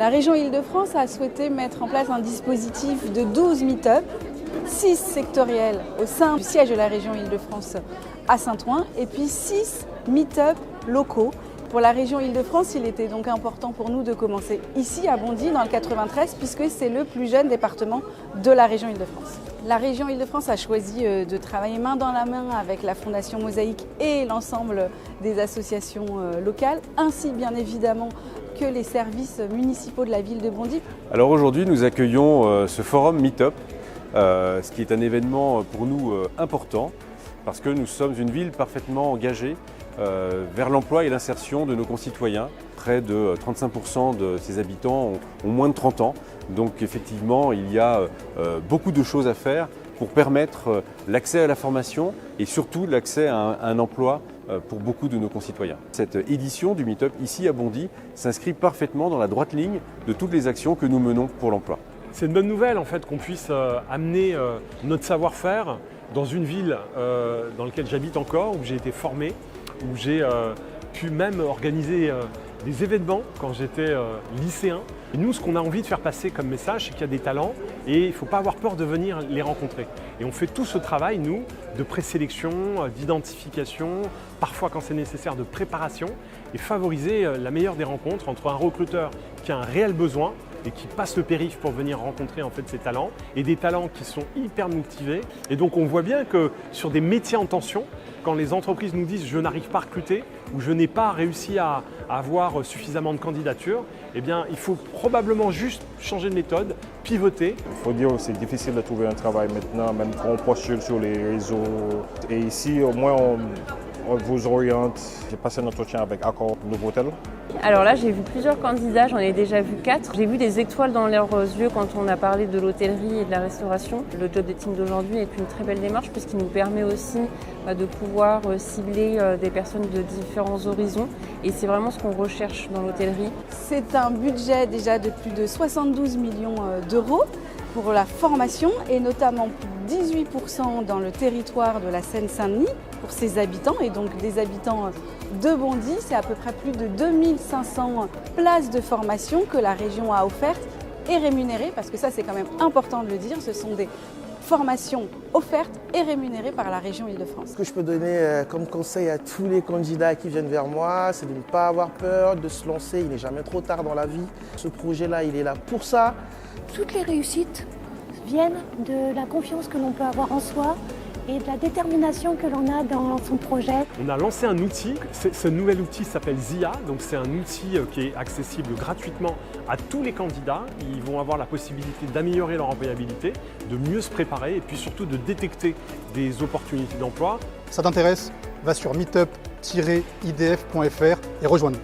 La région Île-de-France a souhaité mettre en place un dispositif de 12 meet-up, 6 sectoriels au sein du siège de la région Île-de-France à Saint-Ouen et puis 6 meet-up locaux. Pour la région Île-de-France, il était donc important pour nous de commencer ici à Bondy dans le 93 puisque c'est le plus jeune département de la région Île-de-France. La région Île-de-France a choisi de travailler main dans la main avec la Fondation Mosaïque et l'ensemble des associations locales, ainsi bien évidemment que les services municipaux de la ville de Bondy. Alors aujourd'hui, nous accueillons ce forum Meetup, ce qui est un événement pour nous important parce que nous sommes une ville parfaitement engagée vers l'emploi et l'insertion de nos concitoyens. Près de 35% de ses habitants ont moins de 30 ans. Donc effectivement, il y a beaucoup de choses à faire pour permettre l'accès à la formation et surtout l'accès à un emploi pour beaucoup de nos concitoyens. Cette édition du Meetup ici à Bondy s'inscrit parfaitement dans la droite ligne de toutes les actions que nous menons pour l'emploi. C'est une bonne nouvelle en fait qu'on puisse amener notre savoir-faire dans une ville dans laquelle j'habite encore, où j'ai été formé, où j'ai pu même organiser des événements quand j'étais lycéen. Et nous, ce qu'on a envie de faire passer comme message, c'est qu'il y a des talents et il ne faut pas avoir peur de venir les rencontrer. Et on fait tout ce travail, nous, de présélection, d'identification, parfois quand c'est nécessaire de préparation, et favoriser la meilleure des rencontres entre un recruteur qui a un réel besoin et qui passe le périph' pour venir rencontrer en fait ces talents, et des talents qui sont hyper motivés. Et donc on voit bien que sur des métiers en tension, quand les entreprises nous disent « je n'arrive pas à recruter » ou « je n'ai pas réussi à avoir suffisamment de candidatures », eh bien il faut probablement juste changer de méthode, pivoter. Il faut dire que c'est difficile de trouver un travail maintenant, même quand on postule sur les réseaux. Et ici, au moins, on vous oriente. J'ai passé un entretien avec Accor Novotel. Alors là, j'ai vu plusieurs candidats, j'en ai déjà vu 4. J'ai vu des étoiles dans leurs yeux quand on a parlé de l'hôtellerie et de la restauration. Le job dating d'aujourd'hui est une très belle démarche puisqu'il nous permet aussi de pouvoir cibler des personnes de différents horizons. Et c'est vraiment ce qu'on recherche dans l'hôtellerie. C'est un budget déjà de plus de 72 millions d'euros pour la formation et notamment plus de 18% dans le territoire de la Seine-Saint-Denis pour ses habitants et donc des habitants de Bondy. C'est à peu près plus de 2500 places de formation que la région a offertes et rémunérées, parce que ça c'est quand même important de le dire, ce sont des formations offertes et rémunérées par la région Île-de-France. Ce que je peux donner comme conseil à tous les candidats qui viennent vers moi, c'est de ne pas avoir peur, de se lancer, il n'est jamais trop tard dans la vie. Ce projet-là, il est là pour ça. Toutes les réussites viennent de la confiance que l'on peut avoir en soi et de la détermination que l'on a dans son projet. On a lancé un outil, ce nouvel outil s'appelle ZIA, donc c'est un outil qui est accessible gratuitement à tous les candidats. Ils vont avoir la possibilité d'améliorer leur employabilité, de mieux se préparer et puis surtout de détecter des opportunités d'emploi. Ça t'intéresse ? Va sur meetup-idf.fr et rejoins-nous.